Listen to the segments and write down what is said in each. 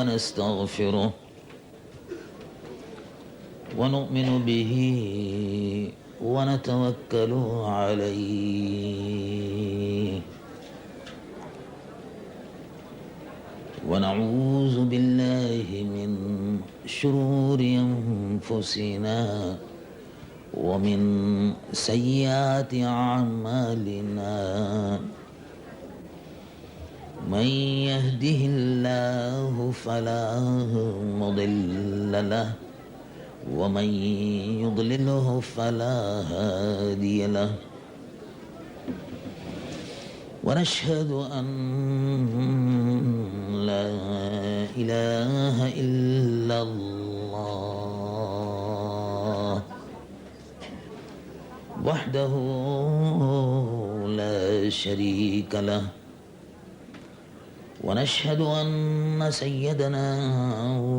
ونستغفره ونؤمن به ونتوكل عليه ونعوذ بالله من شرور أنفسنا ومن سيئات أعمالنا من يهده الله فلا مضل له ومن يضلله فلا هادي له ونشهد أن لا إله إلا الله وحده لا شريك له ونشهد أن سيدنا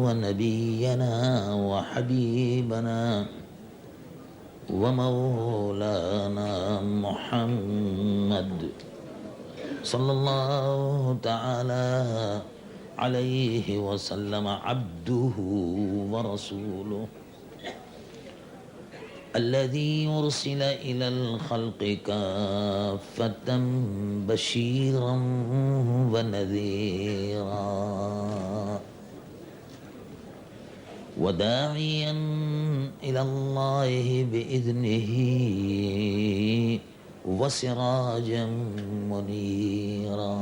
ونبينا وحبيبنا ومولانا محمد صلى الله تعالى عليه وسلم عبده ورسوله الذي أرسل إلى الخلق كافة بشيرا ونذيرا وداعيا إلى الله بإذنه وسراجا منيرا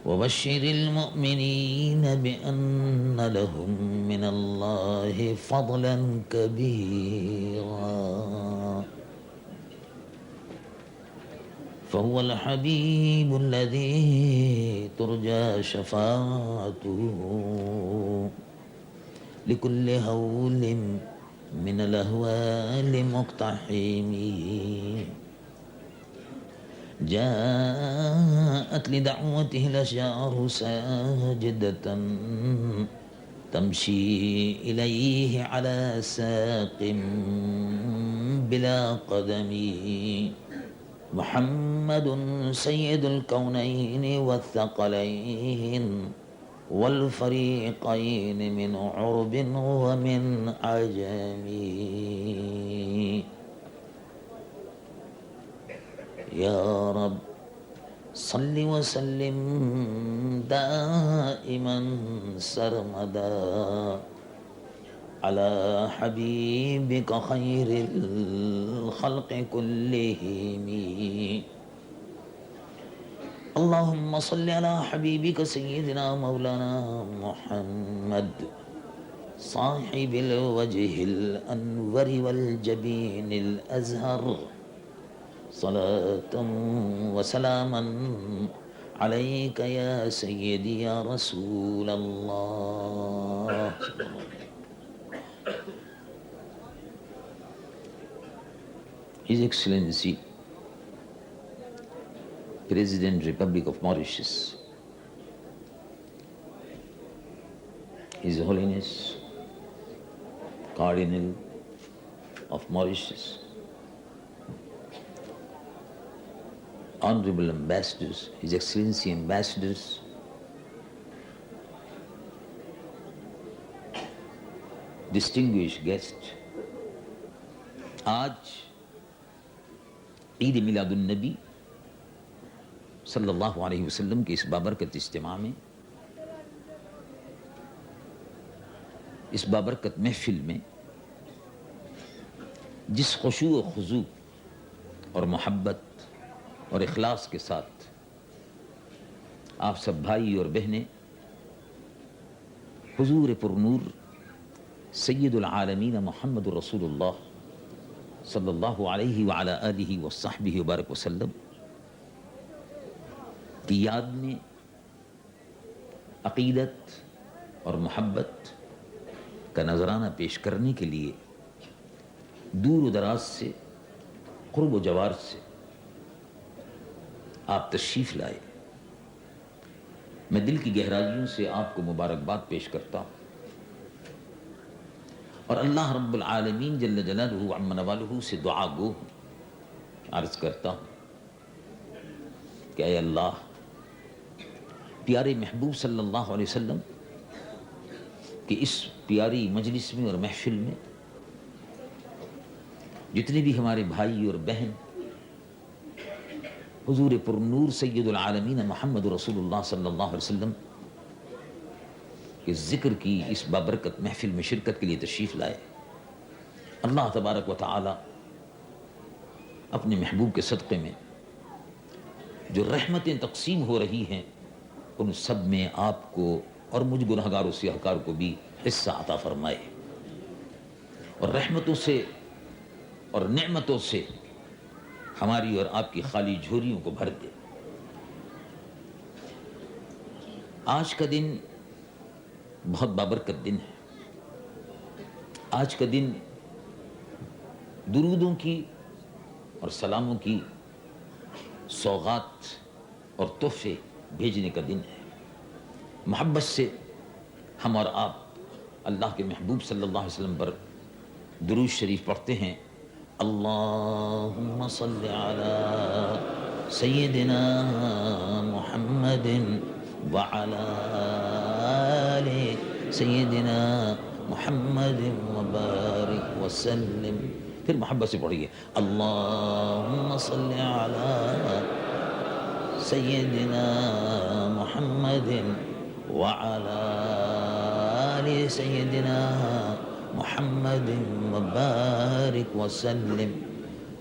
وبشر المؤمنين بأن لهم من الله فضلا كبيرا فهو الحبيب الذي ترجى شفاعته لكل هول من الأهوال مقتحمه جاءت لدعوته الأشجار ساجدة تمشي إليه على ساق بلا قدم محمد سيد الكونين والثقلين والفريقين من عرب ومن عجم يا رب صل وسلم دائما سرمدا على حبيبك خير الخلق كلهم اللهم صل على حبيبك سيدنا مولانا محمد صاحب الوجه الأنور والجبين الأزهر صلاة وسلاما عليك يا سيدي يا رسول الله. His Excellency President Republic of Mauritius, His Holiness Cardinal of Mauritius, Honorable Ambassadors, His Excellency Ambassadors, distinguished guests, آج عید میلاد النبی صلی اللہ علیہ وسلم کے اس بابرکت اجتماع میں، اس بابرکت محفل میں جس خشوع و خضوع اور محبت اور اخلاص کے ساتھ آپ سب بھائی اور بہنیں حضور پرنور سید العالمین محمد رسول اللہ صلی اللہ علیہ وعلی آلہ وصحبہ وبارک وسلم کی یاد میں عقیدت اور محبت کا نذرانہ پیش کرنے کے لیے دور و دراز سے، قرب و جوار سے آپ تشریف لائے. میں دل کی گہرائیوں سے آپ کو مبارکباد پیش کرتا ہوں اور اللہ رب العالمین جل جلالہ عم نوالہ سے دعا گو ہوں، عرض کرتا ہوں کہ اے اللہ پیارے محبوب صلی اللہ علیہ وسلم کہ اس پیاری مجلس میں اور محفل میں جتنے بھی ہمارے بھائی اور بہن حضور پر نور سید العالمین محمد رسول اللہ صلی اللہ علیہ وسلم کے ذکر کی اس بابرکت محفل میں شرکت کے لیے تشریف لائے، اللہ تبارک و تعالی اپنے محبوب کے صدقے میں جو رحمتیں تقسیم ہو رہی ہیں ان سب میں آپ کو اور مجھ گنہگار و سیاہکار کو بھی حصہ عطا فرمائے، اور رحمتوں سے اور نعمتوں سے ہماری اور آپ کی خالی جھولیوں کو بھر دے۔ آج کا دن بہت بابرکت دن ہے۔ آج کا دن درودوں کی اور سلاموں کی سوغات اور تحفے بھیجنے کا دن ہے۔ محبت سے ہم اور آپ اللہ کے محبوب صلی اللہ علیہ وسلم پر درود شریف پڑھتے ہیں، اللہم صل علی سیدنا محمد وعلی آل سیدنا محمد وبارک وسلم۔ پھر محبت سے پڑھیے، اللہم صل علی سیدنا محمد وعلی آل سیدنا محمد وبارک وسلم۔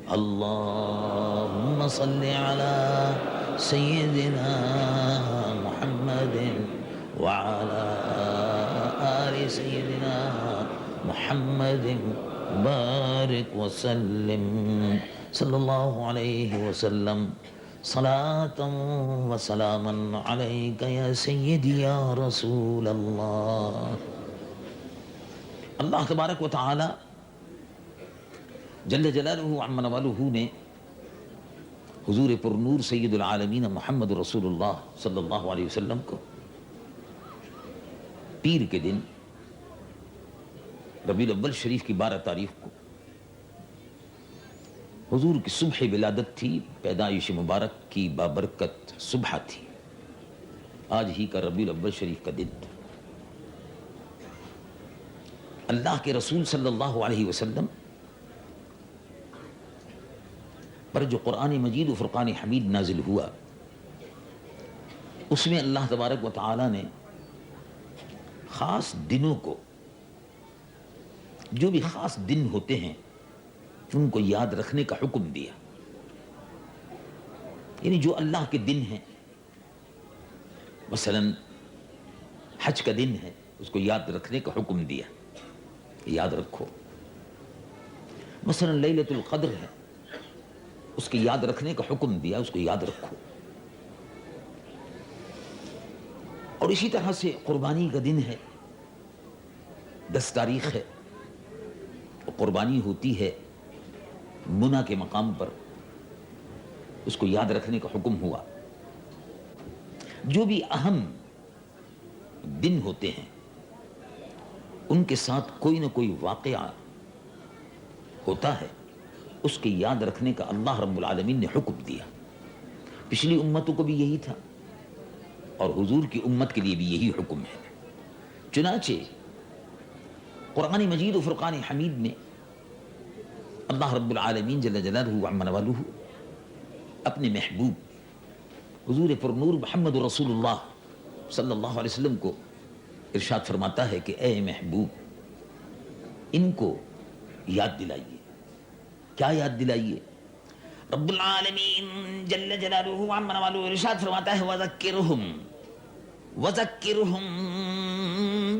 اللہم صل علی سیدنا محمد وعلی آل سیدنا محمد وبارک وسلم، صلی اللہ علیہ وسلم۔ صلاة و سلاما علیک یا سیدی یا رسول اللہ۔ اللہ تبارک و تعالی جل جلالہ عم نوالہ نے حضور پر نور سید العالمین محمد رسول اللہ صلی اللہ علیہ وسلم کو پیر کے دن ربیع الاول شریف کی 12 تاریخ کو حضور کی صبح ولادت تھی، پیدائش مبارک کی بابرکت صبح تھی، آج ہی کا ربیع الاول شریف کا دن تھا۔ اللہ کے رسول صلی اللہ علیہ وسلم پر جو قرآن مجید و فرقان حمید نازل ہوا، اس میں اللہ تبارک و تعالی نے خاص دنوں کو، جو بھی خاص دن ہوتے ہیں ان کو یاد رکھنے کا حکم دیا، یعنی جو اللہ کے دن ہیں، مثلا حج کا دن ہے اس کو یاد رکھنے کا حکم دیا، یاد رکھو۔ مثلا لیلۃ القدر ہے اس کے یاد رکھنے کا حکم دیا، اس کو یاد رکھو۔ اور اسی طرح سے قربانی کا دن ہے، 10 تاریخ ہے، قربانی ہوتی ہے منی کے مقام پر، اس کو یاد رکھنے کا حکم ہوا۔ جو بھی اہم دن ہوتے ہیں ان کے ساتھ کوئی نہ کوئی واقعہ ہوتا ہے، اس کے یاد رکھنے کا اللہ رب العالمین نے حکم دیا۔ پچھلی امتوں کو بھی یہی تھا اور حضور کی امت کے لیے بھی یہی حکم ہے۔ چنانچہ قرآن مجید و فرقان حمید میں اللہ رب العالمین جل جلالہ عم نوالہ اپنے محبوب حضور پر نور محمد رسول اللہ صلی اللہ علیہ وسلم کو ارشاد فرماتا ہے کہ اے محبوب ان کو یاد دلائیے۔ کیا یاد دلائیے؟ رب العالمین جل جلالہ عم نوالہ ارشاد فرماتا ہے وَذَكِّرْهُمْ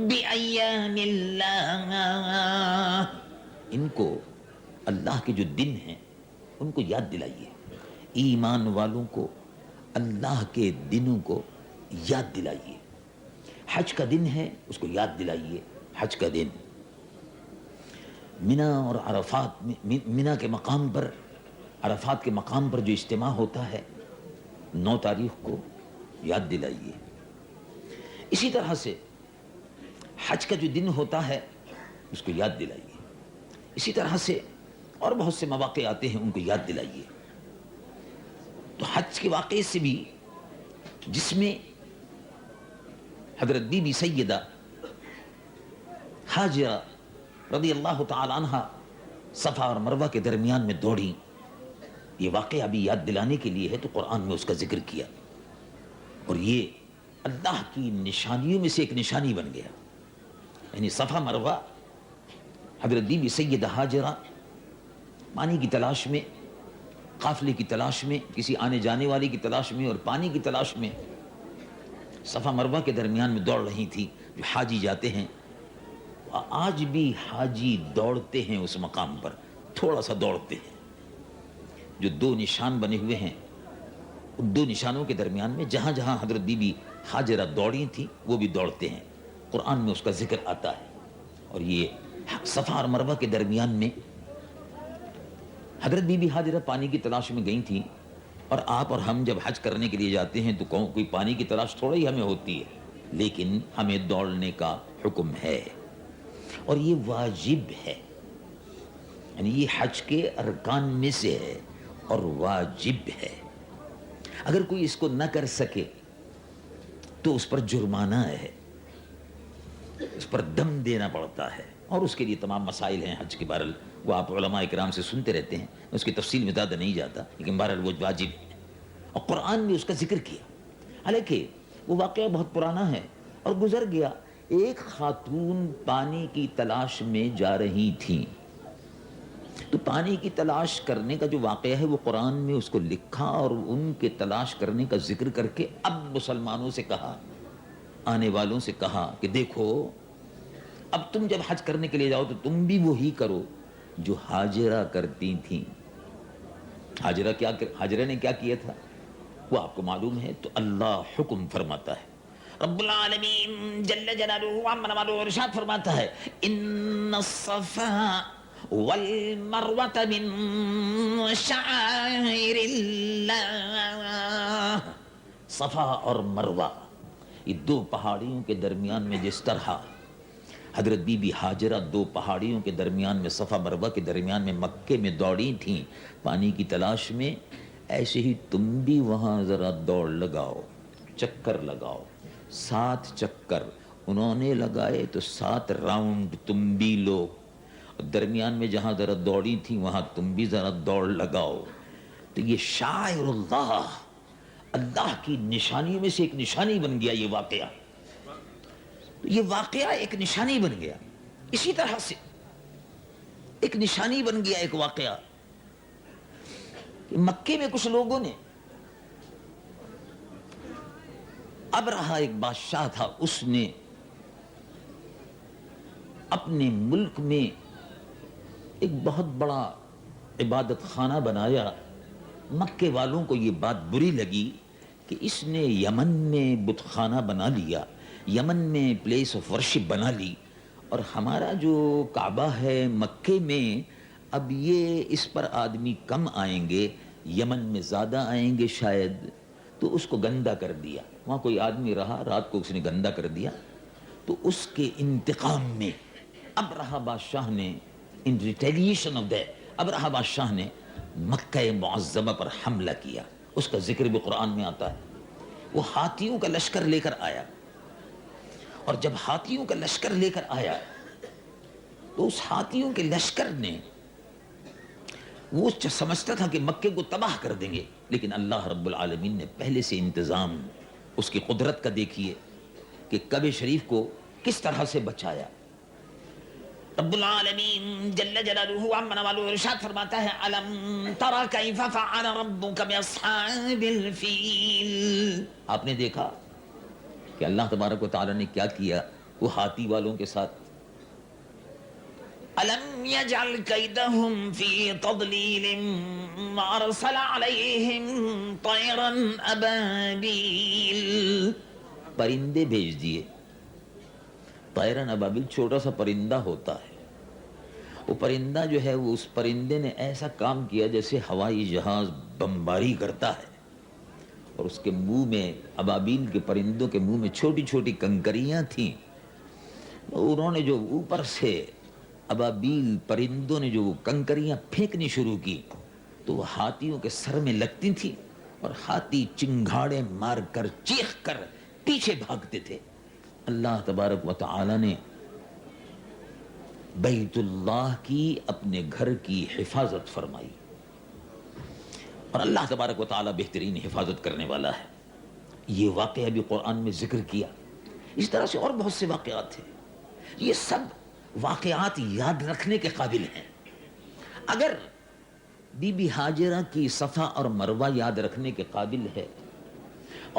بِأَيَّامِ اللَّهِ، ان کو اللہ کے جو دن ہیں ان کو یاد دلائیے، ایمان والوں کو اللہ کے دنوں کو یاد دلائیے۔ حج کا دن ہے اس کو یاد دلائیے، حج کا دن۔ منی اور عرفات، منی کے مقام پر، عرفات کے مقام پر جو اجتماع ہوتا ہے 9 تاریخ کو، یاد دلائیے۔ اسی طرح سے حج کا جو دن ہوتا ہے اس کو یاد دلائیے۔ اسی طرح سے اور بہت سے مواقع آتے ہیں ان کو یاد دلائیے۔ تو حج کے واقعے سے بھی جس میں حضرت بی بی سیدہ حاجرہ رضی اللہ تعالی عنہ صفا اور مروہ کے درمیان میں دوڑی. یہ واقعہ ابھی یاد دلانے کے لیے ہے تو قرآن میں اس کا ذکر کیا، اور یہ اللہ کی نشانیوں میں سے ایک نشانی بن گیا. یعنی صفا مروہ حضرت بی بی سیدہ حاجرہ پانی کی تلاش میں، قافلے کی تلاش میں، کسی آنے جانے والے کی تلاش میں اور پانی کی تلاش میں صفا مروہ کے درمیان میں دوڑ رہی تھی. جو حاجی جاتے ہیں، آج بھی حاجی دوڑتے ہیں اس مقام پر، تھوڑا سا دوڑتے ہیں. جو دو نشان بنے ہوئے ہیں، ان دو نشانوں کے درمیان میں جہاں جہاں حضرت بی بی حاجرہ دوڑی تھی وہ بھی دوڑتے ہیں. قرآن میں اس کا ذکر آتا ہے. اور یہ صفا اور مروہ کے درمیان میں حضرت بی بی حاجرہ پانی کی تلاش میں گئی تھی. اور آپ اور ہم جب حج کرنے کے لیے جاتے ہیں تو کوئی پانی کی تلاش تھوڑا ہی ہمیں ہوتی ہے، لیکن ہمیں دوڑنے کا حکم ہے، اور یہ واجب ہے. یعنی یہ حج کے ارکان میں سے ہے اور واجب ہے. اگر کوئی اس کو نہ کر سکے تو اس پر جرمانہ ہے، اس پر دم دینا پڑتا ہے، اور اس کے لیے تمام مسائل ہیں حج کے. بہرحال وہ آپ علماء اکرام سے سنتے رہتے ہیں، اس کی تفصیل میں زیادہ نہیں جاتا، لیکن بہرحال وہ واجب ہے اور قرآن میں اس کا ذکر کیا. حالانکہ وہ واقعہ بہت پرانا ہے اور گزر گیا. ایک خاتون پانی کی تلاش میں جا رہی تھیں، تو پانی کی تلاش کرنے کا جو واقعہ ہے وہ قرآن میں اس کو لکھا اور ان کے تلاش کرنے کا ذکر کر کے اب مسلمانوں سے کہا، آنے والوں سے کہا کہ دیکھو اب تم جب حج کرنے کے لیے جاؤ تو تم بھی وہی کرو جو حاجرہ کرتی تھیں. حاجرہ نے کیا کیا تھا وہ آپ کو معلوم ہے. تو اللہ حکم فرماتا ہے، رب العالمین جل جلالہ عما والہ ارشاد فرماتا ہے، ان الصفا والمروۃ من شعائر اللہ. صفا اور مروہ یہ دو پہاڑیوں کے درمیان میں جس طرح حضرت بی بی حاجرہ دو پہاڑیوں کے درمیان میں صفا مروہ کے درمیان میں مکے میں دوڑی تھیں پانی کی تلاش میں، ایسے ہی تم بھی وہاں ذرا دوڑ لگاؤ، چکر لگاؤ. 7 چکر انہوں نے لگائے تو 7 راؤنڈ تم بھی لو. درمیان میں جہاں ذرا دوڑی تھیں وہاں تم بھی ذرا دوڑ لگاؤ. تو یہ شاعر اللہ، اللہ کی نشانیوں میں سے ایک نشانی بن گیا یہ واقعہ. یہ واقعہ ایک نشانی بن گیا. اسی طرح سے ایک نشانی بن گیا ایک واقعہ کہ مکے میں کچھ لوگوں نے، ابرہہ ایک بادشاہ تھا، اس نے اپنے ملک میں ایک بہت بڑا عبادت خانہ بنایا. مکے والوں کو یہ بات بری لگی کہ اس نے یمن میں بت خانہ بنا لیا، یمن میں پلیس آف ورشپ بنا لی، اور ہمارا جو کعبہ ہے مکے میں اب یہ اس پر آدمی کم آئیں گے، یمن میں زیادہ آئیں گے شاید، تو اس کو گندا کر دیا. وہاں کوئی آدمی رہا، رات کو اس نے گندا کر دیا. تو اس کے انتقام میں ابرہہ بادشاہ نے، ان ریٹیلیشن آف دیٹ، ابرہہ بادشاہ نے مکہ معظمہ پر حملہ کیا. اس کا ذکر بھی قرآن میں آتا ہے. وہ ہاتھیوں کا لشکر لے کر آیا، اور جب ہاتھیوں کا لشکر لے کر آیا تو اس ہاتھیوں کے لشکر نے، وہ سمجھتا تھا کہ مکے کو تباہ کر دیں گے، لیکن اللہ رب العالمین نے پہلے سے انتظام اس کی قدرت کا دیکھیے کہ کعبہ شریف کو کس طرح سے بچایا. رب العالمین جل جلالہ عما والہ ارشاد فرماتا ہے، الم تر کیف فعل ربک باصحاب الفیل. آپ نے دیکھا کہ اللہ تبارک و تعالی نے کیا کیا وہ ہاتھی والوں کے ساتھ. الم یجعل کیدہم فی تضلیل وارسل علیہم طیرا ابابیل. پرندے بھیج دیے. طیرا ابابیل چھوٹا سا پرندہ ہوتا ہے. وہ پرندہ جو ہے، وہ اس پرندے نے ایسا کام کیا جیسے ہوائی جہاز بمباری کرتا ہے، اور اس کے منہ میں، ابابیل کے پرندوں کے منہ میں چھوٹی چھوٹی کنکریاں تھیں. انہوں نے جو اوپر سے ابابیل پرندوں نے جو کنکریاں پھینکنی شروع کی تو وہ ہاتھیوں کے سر میں لگتی تھیں، اور ہاتھی چنگھاڑے مار کر چیخ کر پیچھے بھاگتے تھے. اللہ تبارک و تعالی نے بیت اللہ کی اپنے گھر کی حفاظت فرمائی، اور اللہ تبارک و تعالی بہترین حفاظت کرنے والا ہے۔ یہ واقعہ بھی قرآن میں ذکر کیا، اس طرح سے اور بہت سے واقعات ہیں۔ یہ سب واقعات یاد رکھنے کے قابل ہیں۔ اگر بی بی ہاجرہ کی صفا اور مروہ یاد رکھنے کے قابل ہے،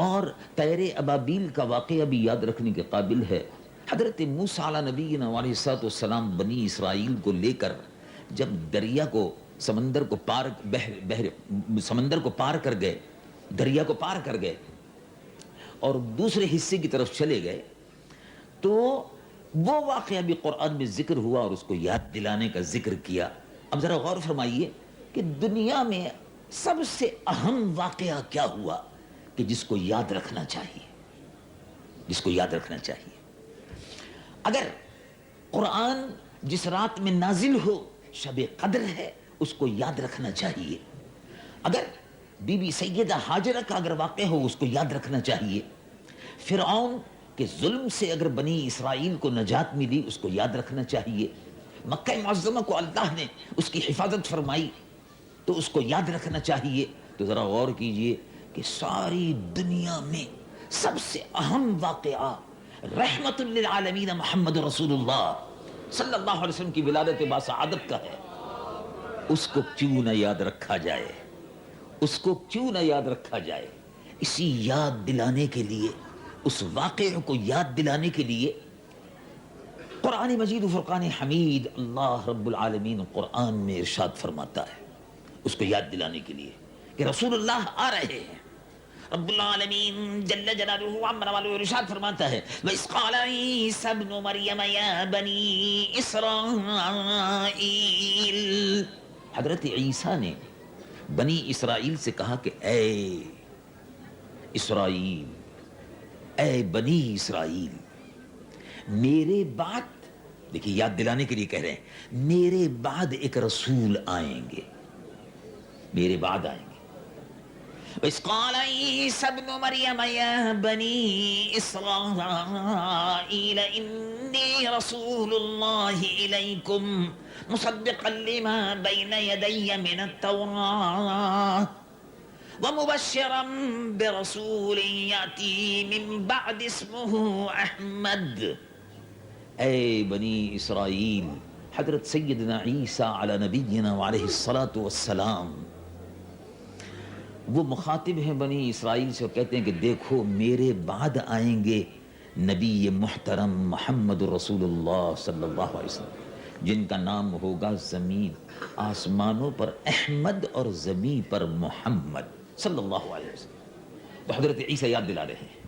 اور طیر ابابیل کا واقعہ بھی یاد رکھنے کے قابل ہے، حضرت موسیٰ علیہ نبینا علیہ السلام بنی اسرائیل کو لے کر جب دریا کو سمندر کو پار کر گئے، دریا کو پار کر گئے اور دوسرے حصے کی طرف چلے گئے، تو وہ واقعہ بھی قرآن میں ذکر ہوا اور اس کو یاد دلانے کا ذکر کیا۔ اب ذرا غور فرمائیے کہ دنیا میں سب سے اہم واقعہ کیا ہوا کہ جس کو یاد رکھنا چاہیے، جس کو یاد رکھنا چاہیے۔ اگر قرآن جس رات میں نازل ہو شب قدر ہے، اس کو یاد رکھنا چاہیے۔ اگر بی بی سیدہ ہاجرہ کا اگر واقعہ ہو، اس کو یاد رکھنا چاہیے۔ فرعون کے ظلم سے اگر بنی اسرائیل کو نجات ملی، اس کو یاد رکھنا چاہیے۔ مکہ معظمہ کو اللہ نے اس کی حفاظت فرمائی، تو اس کو یاد رکھنا چاہیے۔ تو ذرا غور کیجئے کہ ساری دنیا میں سب سے اہم واقعہ رحمت للعالمین محمد رسول اللہ صلی اللہ علیہ وسلم کی ولادت باسعادت کا ہے، اس کو کیوں نہ یاد رکھا جائے، اس کو کیوں نہ یاد رکھا جائے۔ اسی یاد دلانے کے لیے، اس واقعے کو یاد دلانے کے لیے قرآن مجید و فرقان حمید اللہ رب العالمین قرآن میں ارشاد فرماتا ہے، اس کو یاد دلانے کے لیے کہ رسول اللہ آ رہے ہیں۔ رب العالمین جل جلالہ عمر والو ارشاد فرماتا ہے، وَإِذْ قَالَ عِيسَى ابْنُ مَرْيَمَ يَا بَنِي إِسْرَائِيلَ، حضرت عیسیٰ نے بنی اسرائیل سے کہا کہ اے اسرائیل، اے بنی اسرائیل، میرے بعد، دیکھیے یاد دلانے کے لیے کہہ رہے ہیں، میرے بعد ایک رسول آئیں گے، میرے بعد آئیں گے۔ وَإِذْ قَالَ عِيسَى ابْنُ مَرْيَمَ يَا بَنِي إِسْرَائِيلَ إِنِّي رَسُولُ اللَّهِ إِلَيْكُمْ مُصَدِّقًا لِمَا بَيْنَ يَدَيَّ مِنَ التَّوْرَاةِ وَمُبَشِّرًا بِرَسُولٍ يَأْتِي مِن بَعْدِ اسْمُهُ أَحْمَدُ۔ اے بنی اسرائیل، حضرت سیدنا عیسیٰ علی نبینا وعلیہ الصلاۃ والسلام وہ مخاطب ہیں بنی اسرائیل سے، اور کہتے ہیں کہ دیکھو میرے بعد آئیں گے نبی محترم محمد رسول اللہ صلی اللہ علیہ وسلم، جن کا نام ہوگا زمین آسمانوں پر احمد اور زمین پر محمد صلی اللہ علیہ وسلم۔ تو حضرت عیسیٰ یاد دلا رہے ہیں،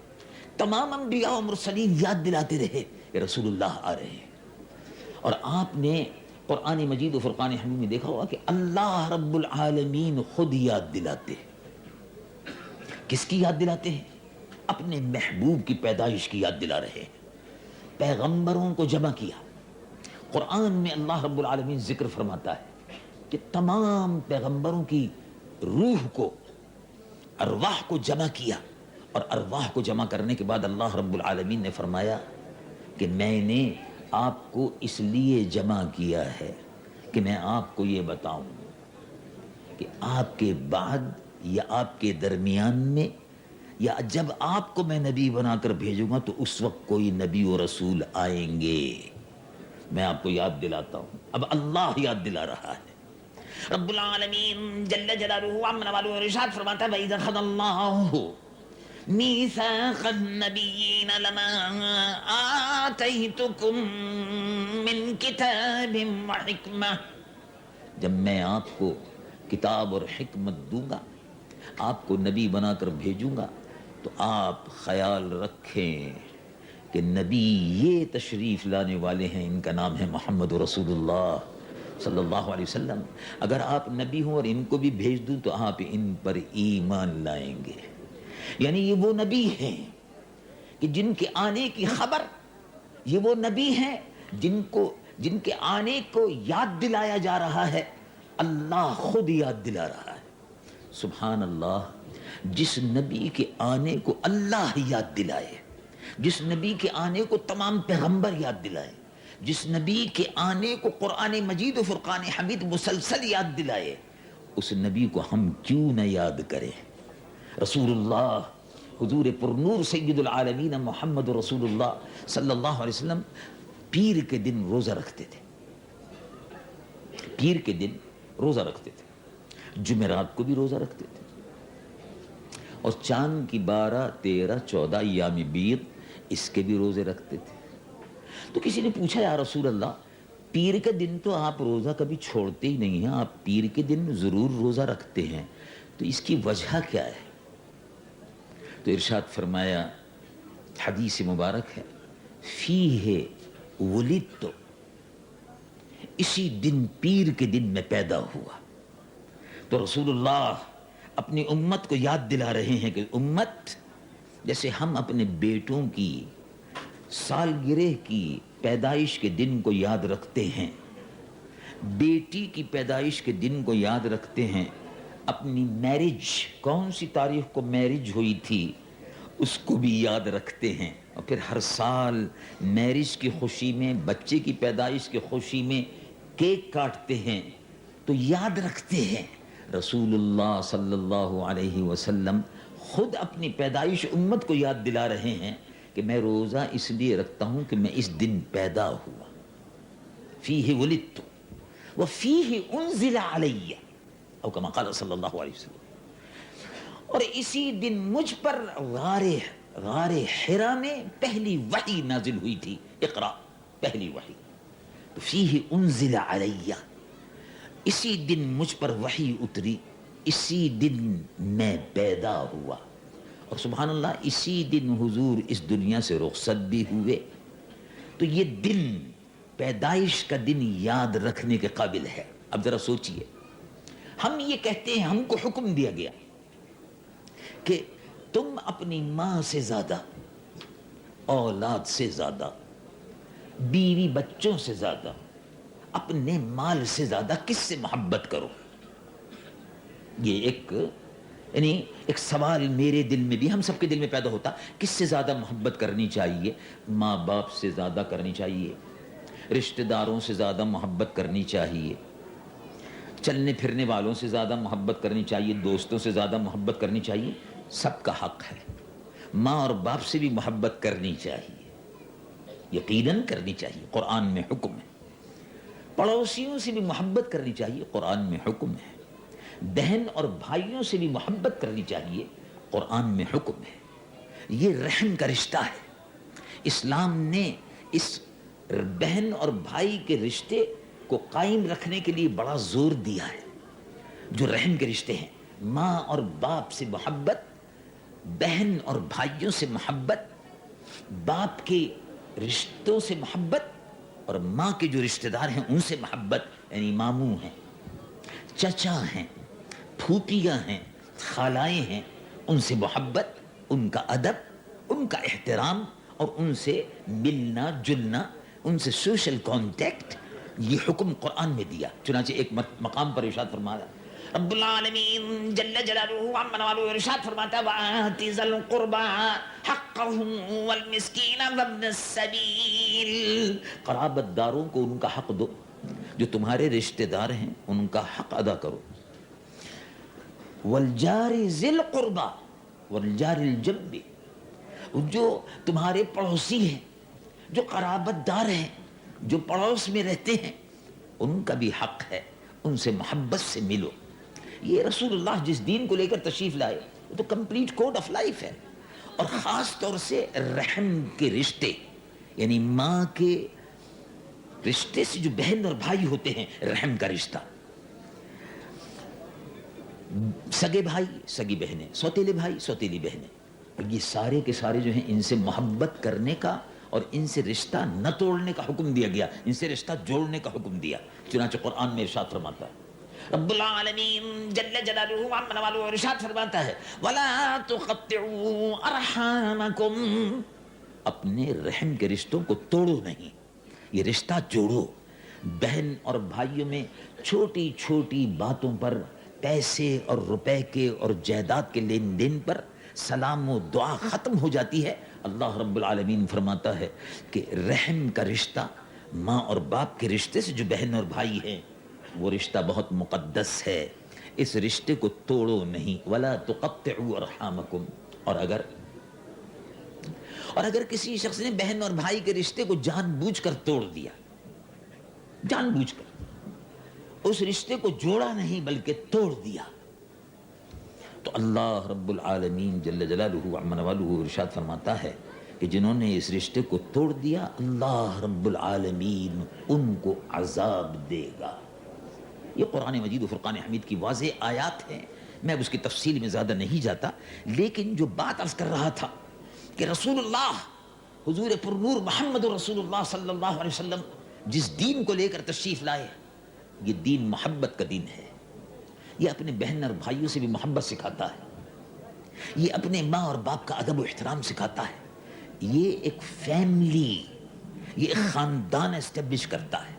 تمام انبیاء و مرسلین یاد دلاتے رہے کہ رسول اللہ آ رہے ہیں۔ اور آپ نے قرآن مجید و فرقان حمید میں دیکھا ہوگا کہ اللہ رب العالمین خود یاد دلاتے ہیں۔ کس کی یاد دلاتے ہیں؟ اپنے محبوب کی پیدائش کی یاد دلا رہے ہیں۔ پیغمبروں کو جمع کیا، قرآن میں اللہ رب العالمین ذکر فرماتا ہے کہ تمام پیغمبروں کی روح کو، ارواح کو جمع کیا، اور ارواح کو جمع کرنے کے بعد اللہ رب العالمین نے فرمایا کہ میں نے آپ کو اس لیے جمع کیا ہے کہ میں آپ کو یہ بتاؤں کہ آپ کے بعد یا آپ کے درمیان میں، یا جب آپ کو میں نبی بنا کر بھیجوں گا تو اس وقت کوئی نبی و رسول آئیں گے۔ میں آپ کو یاد دلاتا ہوں، اب اللہ یاد دلا رہا ہے۔ رب العالمین جل جلالہ عمر والو ارشاد فرماتا ہے، وَإِذَا أَخَذَ اللَّهُ مِيثَاقَ النَّبِيِّينَ لَمَا آتَيْتُكُم مِّن كِتَابٍ وَحِكْمَةٍ، جب میں آپ کو کتاب اور حکمت دوں گا، آپ کو نبی بنا کر بھیجوں گا، تو آپ خیال رکھیں کہ نبی یہ تشریف لانے والے ہیں، ان کا نام ہے محمد رسول اللہ صلی اللہ علیہ وسلم۔ اگر آپ نبی ہوں اور ان کو بھی بھیج دوں تو آپ ان پر ایمان لائیں گے۔ یعنی یہ وہ نبی ہیں کہ جن کے آنے کی خبر، یہ وہ نبی ہیں جن کے آنے کو یاد دلایا جا رہا ہے، اللہ خود یاد دلا رہا ہے۔ سبحان اللہ، جس نبی کے آنے کو اللہ یاد دلائے، جس نبی کے آنے کو تمام پیغمبر یاد دلائے، جس نبی کے آنے کو قرآن مجید و فرقان حمید مسلسل یاد دلائے، اس نبی کو ہم کیوں نہ یاد کریں؟ رسول اللہ حضور پرنور سید العالمین محمد رسول اللہ صلی اللہ علیہ وسلم پیر کے دن روزہ رکھتے تھے، پیر کے دن روزہ رکھتے تھے، جمعرات کو بھی روزہ رکھتے تھے، اور چاند کی 12 13 14 ایام بیض اس کے بھی روزے رکھتے تھے۔ تو کسی نے پوچھا یا رسول اللہ پیر کے دن تو آپ روزہ کبھی چھوڑتے ہی نہیں ہیں، آپ پیر کے دن ضرور روزہ رکھتے ہیں، تو اس کی وجہ کیا ہے؟ تو ارشاد فرمایا، حدیث مبارک ہے، فیہ ولدت، اسی دن پیر کے دن میں پیدا ہوا۔ تو رسول اللہ اپنی امت کو یاد دلا رہے ہیں کہ امت، جیسے ہم اپنے بیٹوں کی سالگرہ کی پیدائش کے دن کو یاد رکھتے ہیں، بیٹی کی پیدائش کے دن کو یاد رکھتے ہیں، اپنی میرج، کون سی تاریخ کو میرج ہوئی تھی اس کو بھی یاد رکھتے ہیں، اور پھر ہر سال میرج کی خوشی میں، بچے کی پیدائش کی خوشی میں کیک کاٹتے ہیں، تو یاد رکھتے ہیں۔ رسول اللہ صلی اللہ علیہ وسلم خود اپنی پیدائش امت کو یاد دلا رہے ہیں کہ میں روزہ اس لیے رکھتا ہوں کہ میں اس دن پیدا ہوا، فیہ ولدت وفیہ انزل علی، او کما قال صلی اللہ علیہ وسلم، اور اسی دن مجھ پر غار حرا میں پہلی وحی نازل ہوئی تھی، اقرا، پہلی وحی، تو فیہ انزل علی، اسی دن مجھ پر وحی اتری، اسی دن میں پیدا ہوا، اور سبحان اللہ اسی دن حضور اس دنیا سے رخصت بھی ہوئے۔ تو یہ دن، پیدائش کا دن یاد رکھنے کے قابل ہے۔ اب ذرا سوچئے، ہم یہ کہتے ہیں، ہم کو حکم دیا گیا کہ تم اپنی ماں سے زیادہ، اولاد سے زیادہ، بیوی بچوں سے زیادہ، اپنے مال سے زیادہ کس سے محبت کرو؟ یہ ایک سوال میرے دل میں بھی، ہم سب کے دل میں پیدا ہوتا، کس سے زیادہ محبت کرنی چاہیے؟ ماں باپ سے زیادہ کرنی چاہیے، رشتہ داروں سے زیادہ محبت کرنی چاہیے، چلنے پھرنے والوں سے زیادہ محبت کرنی چاہیے، دوستوں سے زیادہ محبت کرنی چاہیے۔ سب کا حق ہے، ماں اور باپ سے بھی محبت کرنی چاہیے، یقیناً کرنی چاہیے، قرآن میں حکم ہے۔ پڑوسیوں سے بھی محبت کرنی چاہیے، قرآن میں حکم ہے۔ بہن اور بھائیوں سے بھی محبت کرنی چاہیے، قرآن میں حکم ہے۔ یہ رحم کا رشتہ ہے۔ اسلام نے اس بہن اور بھائی کے رشتے کو قائم رکھنے کے لیے بڑا زور دیا ہے۔ جو رحم کے رشتے ہیں، ماں اور باپ سے محبت، بہن اور بھائیوں سے محبت، باپ کے رشتوں سے محبت، اور ماں کے جو رشتہ دار ہیں ان سے محبت، یعنی ماموں ہیں، چچا ہیں، پھوپھیاں ہیں، خالائیں ہیں، ان سے محبت، ان کا ادب، ان کا احترام، اور ان سے ملنا جلنا، ان سے سوشل کانٹیکٹ، یہ حکم قرآن میں دیا۔ چنانچہ ایک مقام پر ارشاد فرمایا، رب العالمین جل جلالہ عم نوالہ ارشاد فرماتا ہے، وَآتِ ذَا الْقُرْبَى حَقَّهُ وَالْمِسْكِينَ وَابْنَ السَّبِيلِ، قرابت داروں کو ان کا حق دو، جو تمہارے رشتہ دار ہیں ان کا حق ادا کرو، وَالْجَارِ ذِي الْقُرْبَى وَالْجَارِ الْجَنْبِ، جو تمہارے پڑوسی ہیں، جو قرابت دار ہیں، جو پڑوس میں رہتے ہیں، ان کا بھی حق ہے، ان سے محبت سے ملو۔ یہ رسول اللہ جس دین کو لے کر تشریف لائے وہ تو کمپلیٹ کوڈ آف لائف ہے، اور خاص طور سے رحم کے رشتے، یعنی ماں کے رشتے سے جو بہن اور بھائی ہوتے ہیں، رحم کا رشتہ، سگے بھائی سگی بہنیں، سوتیلے بھائی سوتیلی بہنیں، اور یہ سارے کے سارے جو ہیں ان سے محبت کرنے کا اور ان سے رشتہ نہ توڑنے کا حکم دیا گیا، ان سے رشتہ جوڑنے کا حکم دیا۔ چنانچہ قرآن میں ارشاد فرماتا ہے، رب العالمین جل جلالہ عم نوالہ ارشاد فرماتا ہے، وَلَا تُقَطِّعُوا أَرْحَامَكُمْ، اپنے رحم کے رشتوں کو توڑو نہیں، یہ رشتہ جوڑو۔ بہن اور بھائیوں میں چھوٹی چھوٹی باتوں پر، پیسے اور روپے کے اور جائیداد کے لین دین پر سلام و دعا ختم ہو جاتی ہے، اللہ رب العالمین فرماتا ہے کہ رحم کا رشتہ ماں اور باپ کے رشتے سے جو بہن اور بھائی ہیں وہ رشتہ بہت مقدس ہے، اس رشتے کو توڑو نہیں، وَلَا تُقَطِّعُوا أَرْحَامَكُمْ۔ اور اگر کسی شخص نے بہن اور بھائی کے رشتے کو جان بوجھ کر توڑ دیا، جان بوجھ کر اس رشتے کو جوڑا نہیں بلکہ توڑ دیا، تو اللہ رب العالمین جل جلالہ عم نوالہ ارشاد فرماتا ہے کہ جنہوں نے اس رشتے کو توڑ دیا اللہ رب العالمین ان کو عذاب دے گا۔ یہ قرآن مجید و فرقان حمید کی واضح آیات ہیں، میں اب اس کی تفصیل میں زیادہ نہیں جاتا، لیکن جو بات عرض کر رہا تھا کہ رسول اللہ حضور پر نور محمد رسول اللہ صلی اللہ علیہ وسلم جس دین کو لے کر تشریف لائے، یہ دین محبت کا دین ہے، یہ اپنے بہن اور بھائیوں سے بھی محبت سکھاتا ہے، یہ اپنے ماں اور باپ کا ادب و احترام سکھاتا ہے، یہ ایک فیملی، یہ ایک خاندان اسٹیبلش کرتا ہے،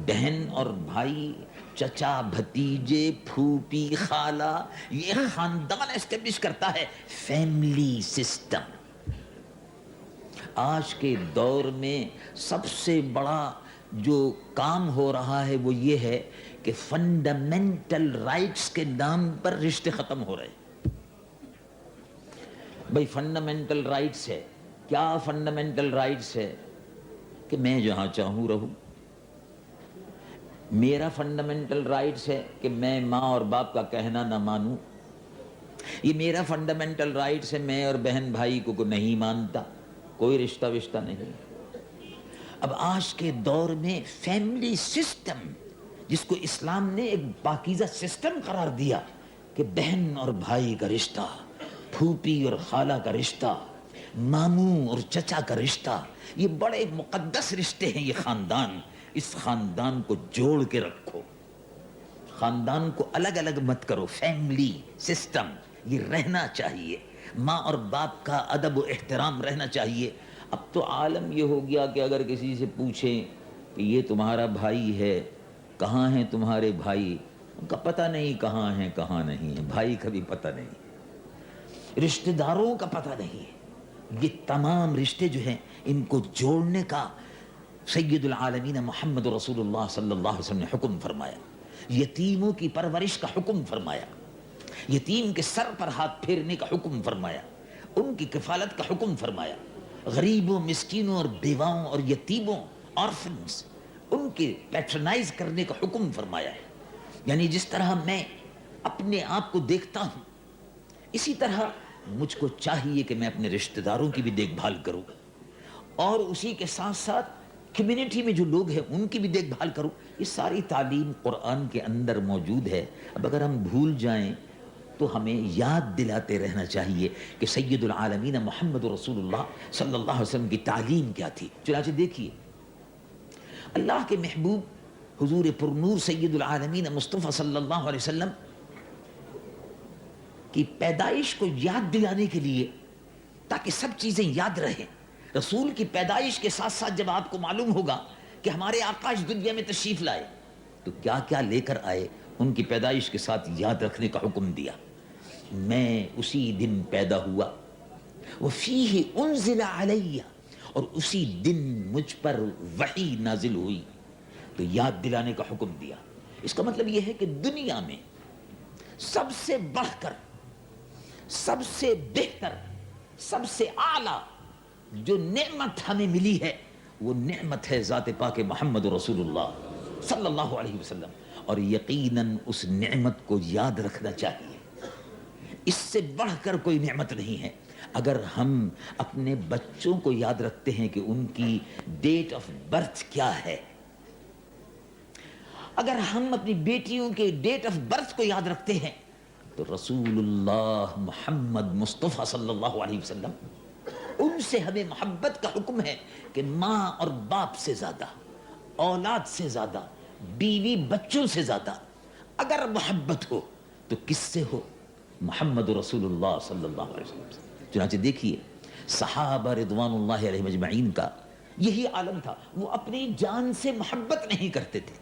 بہن اور بھائی، چچا بھتیجے، پھوپھی خالہ، یہ خاندان اسٹیبلش کرتا ہے، فیملی سسٹم۔ آج کے دور میں سب سے بڑا جو کام ہو رہا ہے وہ یہ ہے کہ فنڈامنٹل رائٹس کے نام پر رشتے ختم ہو رہے ہیں۔ بھئی فنڈامنٹل رائٹس ہے، کیا فنڈامنٹل رائٹس ہے؟ کہ میں جہاں چاہوں رہوں۔ میرا فنڈامنٹل رائٹس ہے کہ میں ماں اور باپ کا کہنا نہ مانوں۔ یہ میرا فنڈامنٹل رائٹس ہے، میں اور بہن بھائی کو نہیں مانتا، کوئی رشتہ وشتہ نہیں۔ اب آج کے دور میں فیملی سسٹم، جس کو اسلام نے ایک پاکیزہ سسٹم قرار دیا کہ بہن اور بھائی کا رشتہ، پھوپھی اور خالہ کا رشتہ، ماموں اور چچا کا رشتہ، یہ بڑے مقدس رشتے ہیں، یہ خاندان، اس خاندان کو جوڑ کے رکھو، خاندان کو الگ الگ مت کرو، فیملی سسٹم یہ رہنا چاہیے، ماں اور باپ کا ادب و احترام رہنا چاہیے۔ اب تو عالم یہ ہو گیا کہ اگر کسی سے پوچھیں کہ یہ تمہارا بھائی ہے، کہاں ہیں تمہارے بھائی، ان کا پتہ نہیں کہاں ہیں کہاں نہیں ہیں، بھائی کا بھی پتہ نہیں، رشتہ داروں کا پتہ نہیں ہے۔ یہ تمام رشتے جو ہیں ان کو جوڑنے کا سید العالمین محمد رسول اللہ صلی اللہ علیہ وسلم نے حکم فرمایا، یتیموں کی پرورش کا حکم فرمایا، یتیم کے سر پر ہاتھ پھیرنے کا حکم فرمایا، ان کی کفالت کا حکم فرمایا، غریبوں، مسکینوں اور بیواؤں اور یتیموں، آرفنز، ان کے پیٹرنائز کرنے کا حکم فرمایا ہے۔ یعنی جس طرح میں اپنے آپ کو دیکھتا ہوں، اسی طرح مجھ کو چاہیے کہ میں اپنے رشتہ داروں کی بھی دیکھ بھال کروں، اور اسی کے ساتھ ساتھ کمیونٹی میں جو لوگ ہیں ان کی بھی دیکھ بھال کروں۔ یہ ساری تعلیم قرآن کے اندر موجود ہے۔ اب اگر ہم بھول جائیں تو ہمیں یاد دلاتے رہنا چاہیے کہ سید العالمین محمد رسول اللہ صلی اللہ علیہ وسلم کی تعلیم کیا تھی۔ چنانچہ دیکھیے اللہ کے محبوب حضور پرنور سید العالمین مصطفیٰ صلی اللہ علیہ وسلم کی پیدائش کو یاد دلانے کے لیے، تاکہ سب چیزیں یاد رہیں، رسول کی پیدائش کے ساتھ ساتھ جب آپ کو معلوم ہوگا کہ ہمارے آقا اس دنیا میں تشریف لائے تو کیا کیا لے کر آئے، ان کی پیدائش کے ساتھ یاد رکھنے کا حکم دیا۔ میں اسی دن پیدا ہوا، وفیہ انزل علی، اور اسی دن مجھ پر وحی نازل ہوئی، تو یاد دلانے کا حکم دیا۔ اس کا مطلب یہ ہے کہ دنیا میں سب سے بڑھ کر، سب سے بہتر، سب سے اعلیٰ جو نعمت ہمیں ملی ہے وہ نعمت ہے ذات پاک محمد رسول اللہ صلی اللہ علیہ وسلم، اور یقیناً اس نعمت کو یاد رکھنا چاہیے۔ اس سے بڑھ کر کوئی نعمت نہیں ہے۔ اگر ہم اپنے بچوں کو یاد رکھتے ہیں کہ ان کی ڈیٹ آف برتھ کیا ہے، اگر ہم اپنی بیٹیوں کے ڈیٹ آف برتھ کو یاد رکھتے ہیں، تو رسول اللہ محمد مصطفیٰ صلی اللہ علیہ وسلم، ان سے ہمیں محبت کا حکم ہے کہ ماں اور باپ سے زیادہ، اولاد سے زیادہ، بیوی بچوں سے زیادہ اگر محبت ہو تو کس سے ہو؟ محمد رسول اللہ صلی اللہ علیہ وسلم سے۔ چنانچہ دیکھیے صحابہ رضوان اللہ علیہ مجمعین کا یہی عالم تھا، وہ اپنی جان سے محبت نہیں کرتے تھے۔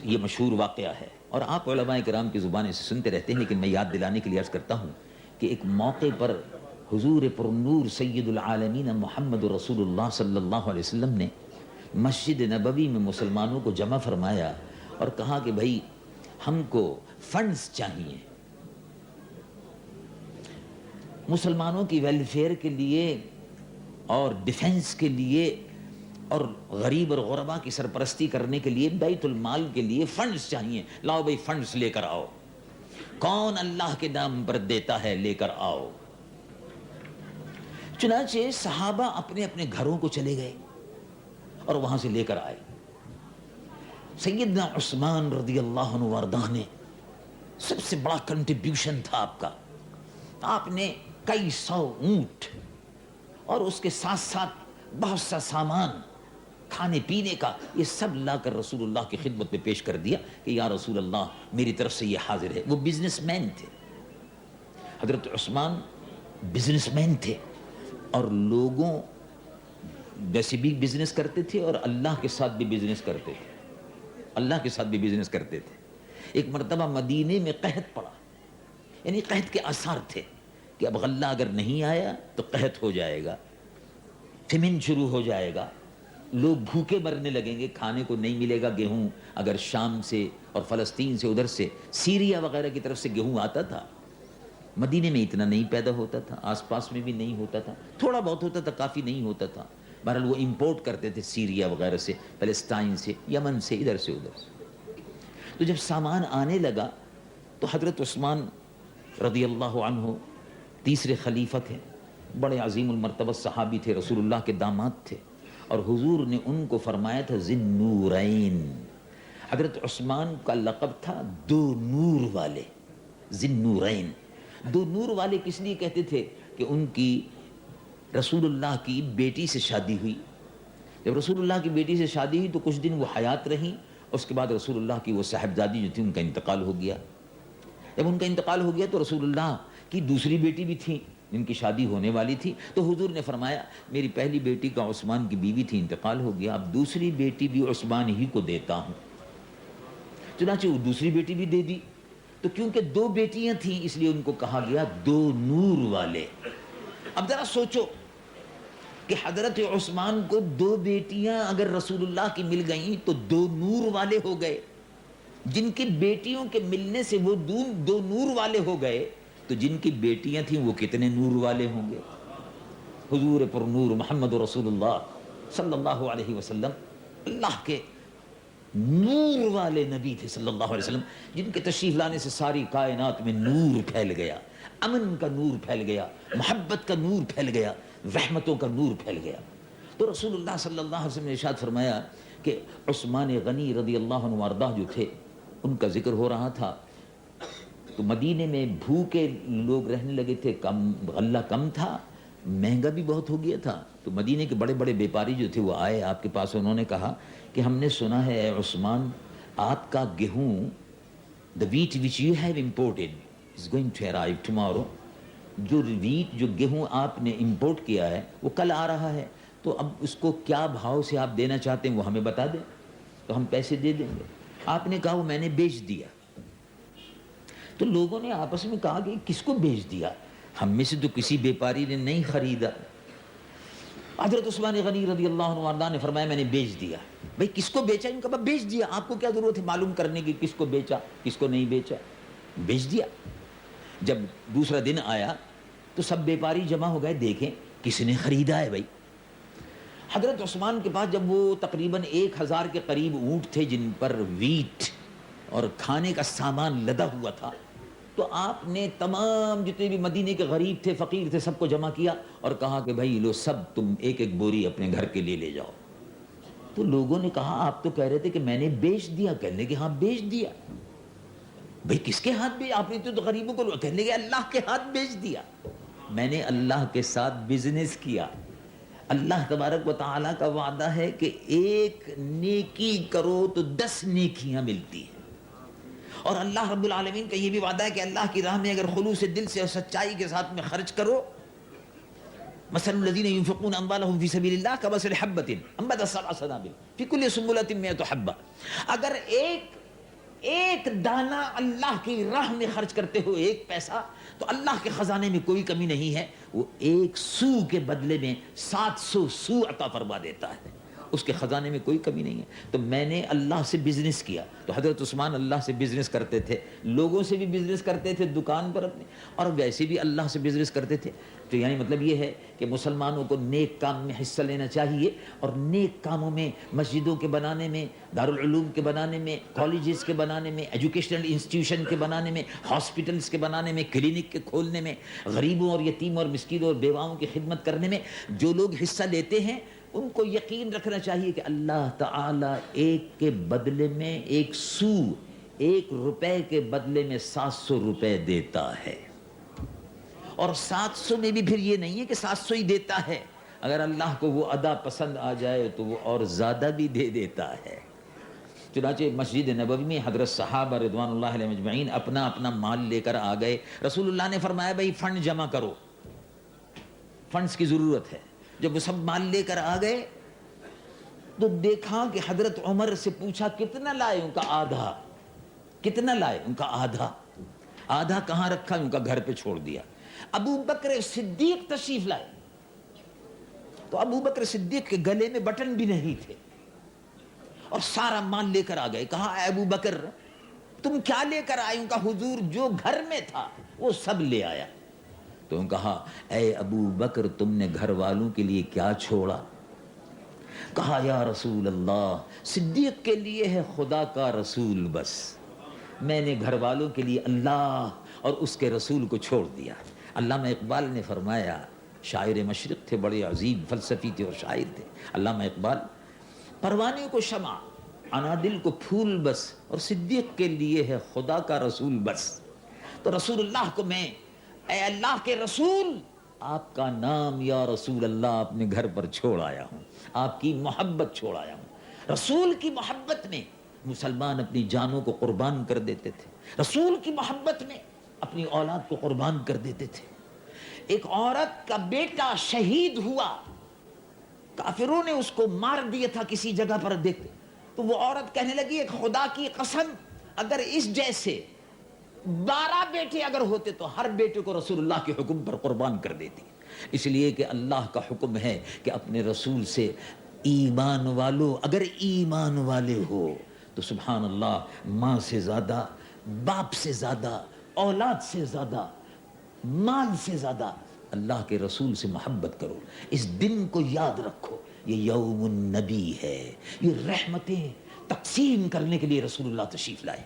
یہ مشہور واقعہ ہے اور آپ علماء کرام کی زبان سے سنتے رہتے ہیں، لیکن میں یاد دلانے کے لیے عرض کرتا ہوں کہ ایک موقع پر حضور پرنور سید العالمین محمد رسول اللہ صلی اللہ علیہ وسلم نے مسجد نبوی میں مسلمانوں کو جمع فرمایا اور کہا کہ بھائی ہم کو فنڈز چاہیے مسلمانوں کی ویلفیئر کے لیے اور ڈیفنس کے لیے اور غریب اور غربا کی سرپرستی کرنے کے لیے، بیت المال کے لیے فنڈز چاہیے، لاؤ بھائی فنڈز لے کر آؤ، کون اللہ کے نام پر دیتا ہے لے کر آؤ۔ چنانچہ صحابہ اپنے اپنے گھروں کو چلے گئے اور وہاں سے لے کر آئے۔ سیدنا عثمان رضی اللہ عنہ وارضاہ نے سب سے بڑا کنٹریبیوشن تھا آپ کا، آپ نے کئی سو اونٹ اور اس کے ساتھ ساتھ بہت سا سامان کھانے پینے کا، یہ سب لا کر رسول اللہ کی خدمت میں پیش کر دیا کہ یا رسول اللہ میری طرف سے یہ حاضر ہے۔ وہ بزنس مین تھے، حضرت عثمان بزنس مین تھے اور لوگوں ویسے بھی بزنس کرتے تھے اور اللہ کے ساتھ بھی بزنس کرتے تھے، اللہ کے ساتھ بھی بزنس کرتے تھے۔ ایک مرتبہ مدینے میں قحط پڑا، یعنی قحط کے آثار تھے کہ اب غلہ اگر نہیں آیا تو قحط ہو جائے گا، فیمن شروع ہو جائے گا، لوگ بھوکے مرنے لگیں گے، کھانے کو نہیں ملے گا۔ گیہوں اگر شام سے اور فلسطین سے، ادھر سے سیریا وغیرہ کی طرف سے گیہوں آتا تھا، مدینے میں اتنا نہیں پیدا ہوتا تھا، آس پاس میں بھی نہیں ہوتا تھا، تھوڑا بہت ہوتا تھا، کافی نہیں ہوتا تھا، بہرحال وہ امپورٹ کرتے تھے سیریا وغیرہ سے، فلسطین سے، یمن سے، ادھر سے ادھر سے۔ تو جب سامان آنے لگا تو حضرت عثمان رضی اللہ عنہ تیسرے خلیفہ تھے، بڑے عظیم المرتبہ صحابی تھے، رسول اللہ کے داماد تھے، اور حضور نے ان کو فرمایا تھا ذی النورین۔ حضرت عثمان کا لقب تھا دو نور والے، ذی النورین۔ دو نور والے کس لیے کہتے تھے کہ ان کی رسول اللہ کی بیٹی سے شادی ہوئی، جب رسول اللہ کی بیٹی سے شادی ہوئی تو کچھ دن وہ حیات رہیں، اس کے بعد رسول اللہ کی وہ صاحبزادی جو تھی ان کا انتقال ہو گیا۔ جب ان کا انتقال ہو گیا تو رسول اللہ کی دوسری بیٹی بھی تھی جن کی شادی ہونے والی تھی، تو حضور نے فرمایا میری پہلی بیٹی کا عثمان کی بیوی تھی، انتقال ہو گیا، اب دوسری بیٹی بھی عثمان ہی کو دیتا ہوں۔ چنانچہ وہ دوسری بیٹی بھی دے دی، تو کیونکہ دو بیٹیاں تھیں اس لیے ان کو کہا گیا دو نور والے۔ اب ذرا سوچو کہ حضرت عثمان کو دو بیٹیاں اگر رسول اللہ کی مل گئیں تو دو نور والے ہو گئے، جن کی بیٹیوں کے ملنے سے وہ دو نور والے ہو گئے، تو جن کی بیٹیاں تھیں وہ کتنے نور والے ہوں گے۔ حضور پر نور محمد رسول اللہ صلی اللہ علیہ وسلم اللہ کے نور والے نبی تھے صلی اللہ علیہ وسلم، جن کے تشریف لانے سے ساری کائنات میں نور پھیل گیا، امن کا نور پھیل گیا، محبت کا نور پھیل گیا، رحمتوں کا نور پھیل گیا۔ تو رسول اللہ صلی اللہ علیہ وسلم نے ارشاد فرمایا کہ عثمان غنی رضی اللہ عنہ وارضاہ جو تھے ان کا ذکر ہو رہا تھا، تو مدینے میں بھوکے لوگ رہنے لگے تھے، کم غلہ کم تھا، مہنگا بھی بہت ہو گیا تھا، تو مدینے کے بڑے بڑے بیپاری جو تھے وہ آئے آپ کے پاس، انہوں نے کہا کہ ہم نے سنا ہے اے عثمان آپ کا گیہوں the wheat which you have imported is going to arrive tomorrow، جو ویٹ جو گیہوں آپ نے امپورٹ کیا ہے وہ کل آ رہا ہے، تو اب اس کو کیا بھاؤ سے آپ دینا چاہتے ہیں وہ ہمیں بتا دیں تو ہم پیسے دے دیں گے۔ آپ نے کہا وہ میں نے بیچ دیا۔ تو لوگوں نے آپس میں کہا کہ کس کو بیچ دیا؟ ہم میں سے تو کسی بیپاری نے نہیں خریدا۔ حضرت عثمان غنی رضی اللہ عنہ وارضاہ نے فرمایا میں نے بیچ دیا۔ بھئی کس کو بیچا؟ ان کا بیچ دیا، آپ کو کیا ضرورت ہے معلوم کرنے کی کس کو بیچا کس کو نہیں بیچا؟ بیچ دیا۔ جب دوسرا دن آیا تو سب بیپاری جمع ہو گئے، دیکھیں کس نے خریدا ہے۔ بھائی حضرت عثمان کے پاس جب وہ تقریباً 1000 کے قریب اونٹ تھے جن پر ویٹ اور کھانے کا سامان لدا ہوا تھا، تو آپ نے تمام جتنے بھی مدینے کے غریب تھے فقیر تھے سب کو جمع کیا اور کہا کہ بھائی لو سب تم ایک ایک بوری اپنے گھر کے لیے لے جاؤ۔ تو لوگوں نے کہا آپ تو کہہ رہے تھے کہ میں نے بیچ دیا، کہنے کہ ہاں بیچ دیا۔ بھائی کس کے ہاتھ بیچ؟ آپ نے تو غریبوں کو، کہنے کہ اللہ کے ہاتھ بیچ دیا۔ میں نے اللہ کے ساتھ بزنس کیا۔ اللہ تبارک و تعالیٰ کا وعدہ ہے کہ ایک نیکی کرو تو 10 نیکیاں ملتی ہیں، اور اللہ رب العالمین کا یہ بھی وعدہ ہے کہ اللہ کی راہ میں اگر خلوص دل سے اور سچائی کے ساتھ میں خرچ کرو، مثل الذین ينفقون اموالهم فی سبیل اللہ کمثل حبۃ انبتت سبع سنابل فی کل سنبلۃ مئۃ حبۃ، اگر ایک ایک دانہ اللہ کی راہ میں خرچ کرتے ہو، ایک پیسہ، تو اللہ کے خزانے میں کوئی کمی نہیں ہے، وہ 1 سو کے بدلے میں 700 سو عطا فرما دیتا ہے، اس کے خزانے میں کوئی کمی نہیں ہے۔ تو میں نے اللہ سے بزنس کیا، تو حضرت عثمان اللہ سے بزنس کرتے تھے، لوگوں سے بھی بزنس کرتے تھے دکان پر اپنے، اور ویسے بھی اللہ سے بزنس کرتے تھے۔ تو یعنی مطلب یہ ہے کہ مسلمانوں کو نیک کام میں حصہ لینا چاہیے، اور نیک کاموں میں مسجدوں کے بنانے میں، دارالعلوم کے بنانے میں، کالجز کے بنانے میں، ایجوکیشنل انسٹیٹیوشن کے بنانے میں، ہاسپٹلز کے بنانے میں، کلینک کے کھولنے میں، غریبوں اور یتیموں اور مسکینوں اور بیواؤں کی خدمت کرنے میں جو لوگ حصہ لیتے ہیں ان کو یقین رکھنا چاہیے کہ اللہ تعالی ایک کے بدلے میں 1 سو، 1 روپے کے بدلے میں 700 روپے دیتا ہے، اور 700 میں بھی پھر یہ نہیں ہے کہ 700 ہی دیتا ہے، اگر اللہ کو وہ ادا پسند آ جائے تو وہ اور زیادہ بھی دے دیتا ہے۔ چنانچہ مسجد نبوی میں حضرت صحابہ رضوان اللہ علیہ مجمعین اپنا اپنا مال لے کر آ گئے، رسول اللہ نے فرمایا بھائی فنڈ جمع کرو، فنڈز کی ضرورت ہے۔ جب وہ سب مال لے کر آ گئے تو دیکھا کہ حضرت عمر سے پوچھا کتنا لائے؟ ان کا آدھا۔ کتنا لائے؟ ان کا آدھا۔ آدھا کہاں رکھا؟ ان کا گھر پہ چھوڑ دیا۔ ابو بکر صدیق تشریف لائے تو ابو بکر صدیق کے گلے میں بٹن بھی نہیں تھے اور سارا مال لے کر آ گئے۔ کہا اے ابو بکر تم کیا لے کر آئے؟ ان کا حضور جو گھر میں تھا وہ سب لے آیا۔ تو انہوں نے کہا اے ابو بکر تم نے گھر والوں کے لیے کیا چھوڑا؟ کہا یا رسول اللہ صدیق کے لیے ہے خدا کا رسول، بس میں نے گھر والوں کے لیے اللہ اور اس کے رسول کو چھوڑ دیا۔ علامہ اقبال نے فرمایا، شاعر مشرق تھے، بڑے عظیم فلسفی تھے اور شاعر تھے علامہ اقبال، پروانے کو شمع، انادل کو پھول بس، اور صدیق کے لیے ہے خدا کا رسول بس۔ تو رسول اللہ کو میں اے اللہ کے رسول آپ کا نام یا رسول اللہ اپنے گھر پر چھوڑ آیا ہوں، آپ کی محبت چھوڑ آیا ہوں۔ رسول کی محبت میں مسلمان اپنی جانوں کو قربان کر دیتے تھے، رسول کی محبت میں اپنی اولاد کو قربان کر دیتے تھے۔ ایک عورت کا بیٹا شہید ہوا، کافروں نے اس کو مار دیا تھا کسی جگہ پر، دیکھ تو وہ عورت کہنے لگی ایک خدا کی قسم اگر اس جیسے 12 بیٹے اگر ہوتے تو ہر بیٹے کو رسول اللہ کے حکم پر قربان کر دیتی، اس لیے کہ اللہ کا حکم ہے کہ اپنے رسول سے ایمان والو اگر ایمان والے ہو تو سبحان اللہ ماں سے زیادہ، باپ سے زیادہ، اولاد سے زیادہ، مال سے زیادہ اللہ کے رسول سے محبت کرو۔ اس دن کو یاد رکھو، یہ یوم النبی ہے، یہ رحمتیں تقسیم کرنے کے لیے رسول اللہ تشریف لائے،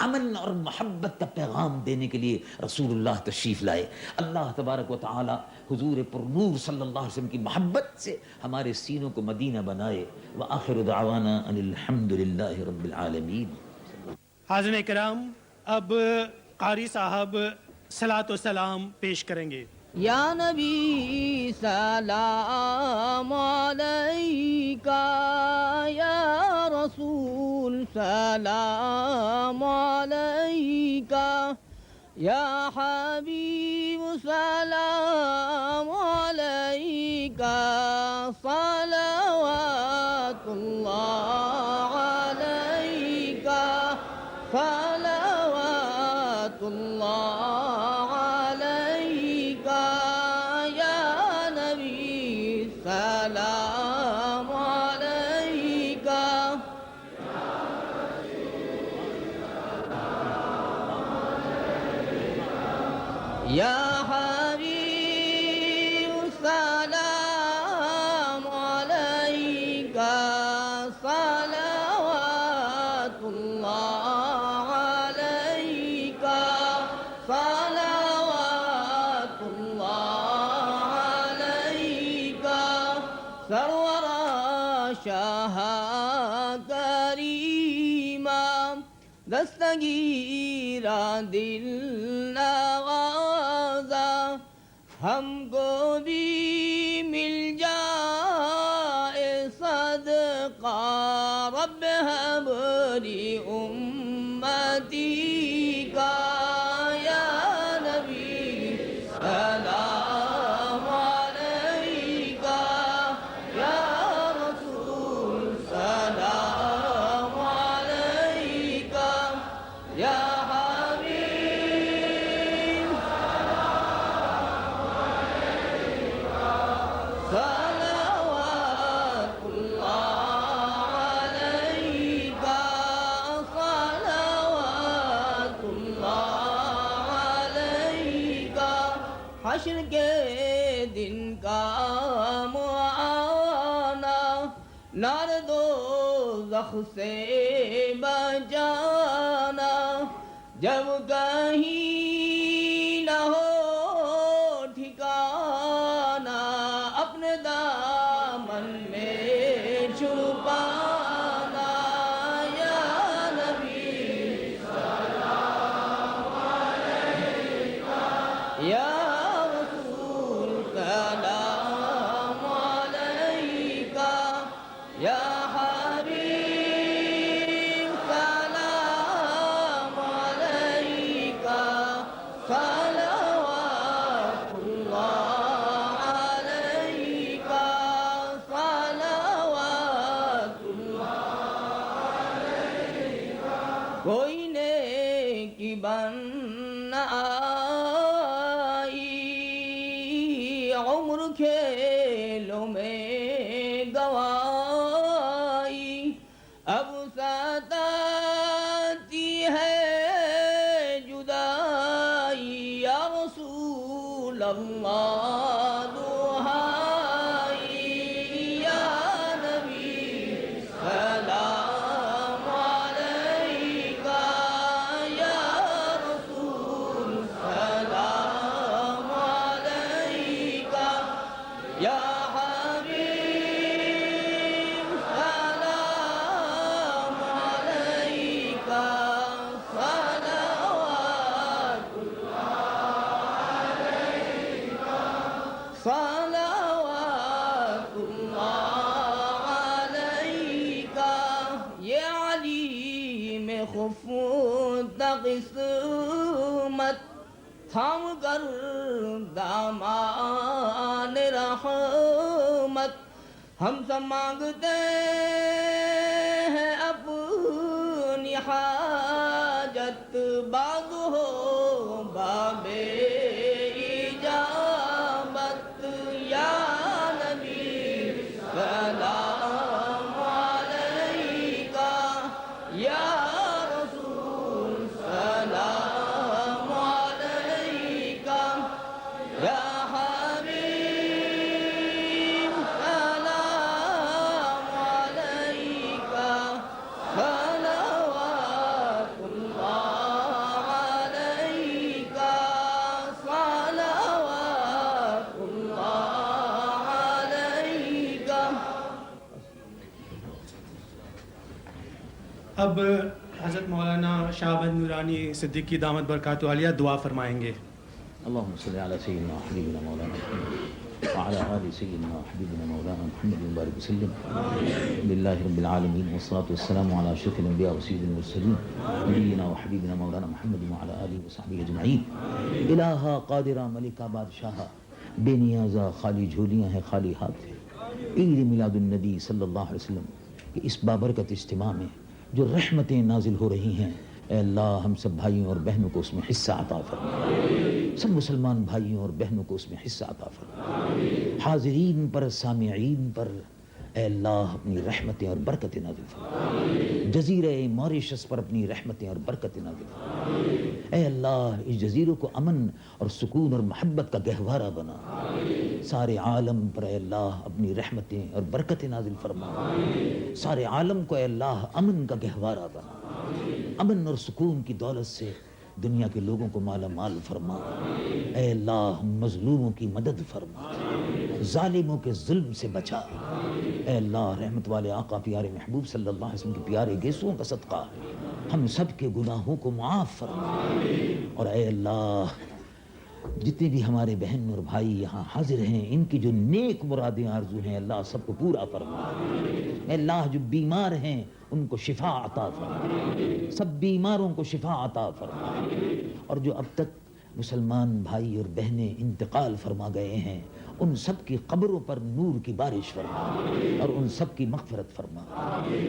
امن اور محبت کا پیغام دینے کے لیے رسول اللہ تشریف لائے۔ اللہ تبارک و تعالی حضور پر نور صلی اللہ علیہ وسلم کی محبت سے ہمارے سینوں کو مدینہ بنائے۔ وآخر دعوانا ان الحمد للہ رب العالمین۔ حاضرین کرام، اب قاری صاحب صلاۃ و سلام پیش کریں گے۔ یا نبی سلام علیکہ، یا رسول سلام علیکہ، یا حبیب سلام علیکہ، صلوات اللہ علیکہ، صلوات اللہ سلام علیکہ۔ یا حبیب سلام علیکہ، صلوات اللہ علیکہ، صلوات اللہ علیکہ، سرورا شاہ کریمہ، دستگیرہ دل نوازا، ہم کو بھی مل جائے صدقہ، رب ہب لی امتی کا، یا نبی سلام علیکہ، یا رسول سلام علیکہ، حشر کے دن کا معانہ نار دوزخ سے بچانا جب کہیں نہ ہو ٹھکانا اپنے دامن میں چھپانا یا نبی سلام علیکہ یا رسول سلام علیکہ یا کوئی نیکی بن آئی عمر کھیلوں میں گوائی اب ستاتی ہے جدائی یا رسول اللہ دعائی یا نبی سلام علیکہ یا رسول سلام علیکہ یا حبیب سلام علیکہ صلوات صلوات اللہ علیکہ یہ علی میں خفت قسمت تھام کر دامان رحمت ہم سب مانگتے ہیں اپنی حاجت باز ہو باب اجابت یا نبی سلام علیکہ یا رسول سلام علیکہ یا حبیب سلام علیکہ صلوات اللہ علیکہ صلوات اللہ علیکہ. اب حضرت مولانا شہاباز نورانی صدیقی دامت برکاتہ عالیہ دعا فرمائیں گے. اللهم صل على سيدنا وحبيبنا مولانا محمد وعلى آل سيدنا وحبيبنا مولانا محمد وبارك وسلم. لله رب العالمين والصلاة والسلام على أشرف الأنبياء وسيد المرسلين نبينا وحبيبنا مولانا محمد وعلى آله وصحبه أجمعين. الہا قادرہ ملکہ بادشاہہ بے نیازہ خالی جھولیاں ہیں خالی ہاتھ ہیں. عید میلاد النبی صلی اللہ علیہ وسلم کہ اس بابرکت اجتماع میں جو رحمتیں نازل ہو رہی ہیں اے اللہ ہم سب بھائیوں اور بہنوں کو اس میں حصہ عطا فرما. سب مسلمان بھائیوں اور بہنوں کو اس میں حصہ عطا فرما. حاضرین پر سامعین پر اے اللہ اپنی رحمتیں اور برکتیں نازل فرما. جزیرہ موریشس پر اپنی رحمتیں اور برکتیں نازل فرما. اے اللہ اس جزیروں کو امن اور سکون اور محبت کا گہوارہ بنا. سارے عالم پر اے اللہ اپنی رحمتیں اور برکتیں نازل فرما. سارے عالم کو اے اللہ امن کا گہوارہ بنا. امن اور سکون کی دولت سے دنیا کے لوگوں کو مالا مال فرما. اے اللہ مظلوموں کی مدد فرما. ظالموں کے ظلم سے بچا. اے اللہ رحمت والے آقا پیارے محبوب صلی اللہ علیہ وسلم کے پیارے گیسوں کا صدقہ ہم سب کے گناہوں کو معاف فرما. اور اے اللہ جتنے بھی ہمارے بہن اور بھائی یہاں حاضر ہیں ان کی جو نیک مرادیں آرزو ہیں اللہ سب کو پورا فرما. اے اللہ جو بیمار ہیں ان کو شفا عطا فرما. سب بیماروں کو شفا عطا فرما. اور جو اب تک مسلمان بھائی اور بہنیں انتقال فرما گئے ہیں ان سب کی قبروں پر نور کی بارش فرما اور ان سب کی مغفرت فرما.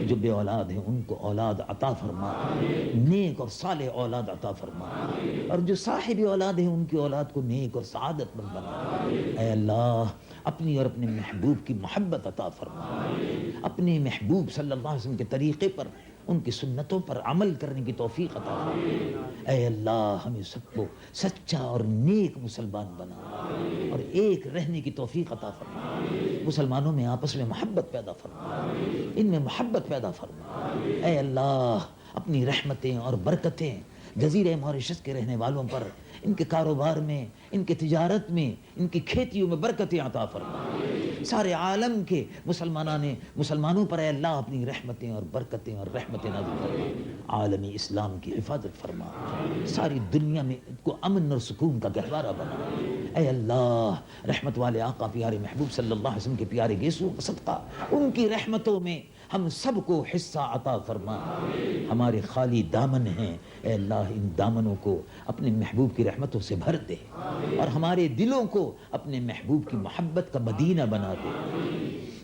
جو بے اولاد ہیں ان کو اولاد عطا فرما. نیک اور صالح اولاد عطا فرما. اور جو صاحب اولاد ہیں ان کی اولاد کو نیک اور سعادت مند بنا. اے اللہ اپنی اور اپنے محبوب کی محبت عطا فرما. اپنے محبوب صلی اللہ علیہ وسلم کے طریقے پر ان کی سنتوں پر عمل کرنے کی توفیق عطا فرما. اے اللہ ہمیں سب کو سچا اور نیک مسلمان بنا. اور ایک رہنے کی توفیق عطا فرما. مسلمانوں میں آپس میں محبت پیدا فرما, ان میں محبت پیدا فرما. اے اللہ اپنی رحمتیں اور برکتیں جزیرہ موریشس کے رہنے والوں پر, ان کے کاروبار میں, ان کے تجارت میں, ان کی کھیتیوں میں برکتیں عطا فرما. سارے عالم کے مسلمانوں پر اے اللہ اپنی رحمتیں اور برکتیں اور رحمتیں نازل فرما. عالمی اسلام کی حفاظت فرما, ساری دنیا میں کو امن اور سکون کا گہوارہ بنا. اے اللہ رحمت والے آقا پیارے محبوب صلی اللہ علیہ وسلم کے پیارے گیسو کا صدقہ ان کی رحمتوں میں ہم سب کو حصہ عطا فرما. ہمارے خالی دامن ہیں اے اللہ, ان دامنوں کو اپنے محبوب کی رحمتوں سے بھر دے, اور ہمارے دلوں کو اپنے محبوب کی محبت کا مدینہ بنا دے.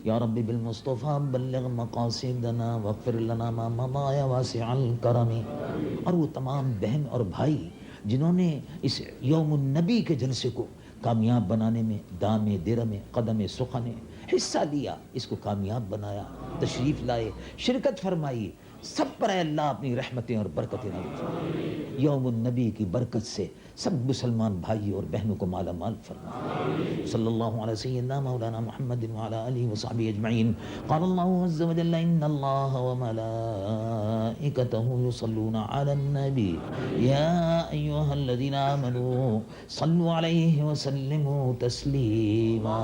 یا رب بالمصطفیٰ بلغ مقاصدنا واغفر لنا ما مضى یا واسع الکرم. اور وہ تمام بہن اور بھائی جنہوں نے اس یوم النبی کے جلسے کو کامیاب بنانے میں دام درم قدم سخن حصہ لیا, اس کو کامیاب بنایا, تشریف لائے, شرکت فرمائی, سب پر اے اللہ اپنی رحمتیں اور برکتیں نازل فرما. یوم النبی کی برکت سے سب مسلمان بھائی اور بہنوں کو مالا مال فرما. صلی اللہ علیہ سیدنا مولانا محمد وعلی آلہ وصحبہ اجمعین. قال اللہ عز وجل ان اللہ وملائکتہ یصلون علی النبی یا ایہا الذین آمنوا صلوا علیہ وسلموا تسلیما.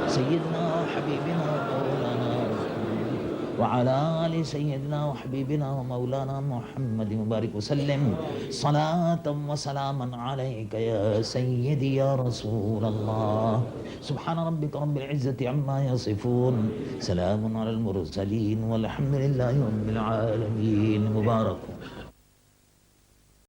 سیدنا حبیبنا مولانا وعلى آل سيدنا وحبيبنا ومولانا محمد مبارك وسلم صلاة وسلاما عليك يا سيدي يا رسول الله. سبحان ربك رب العزة عما يصفون, سلام على المرسلين والحمد لله رب العالمين. مبارك.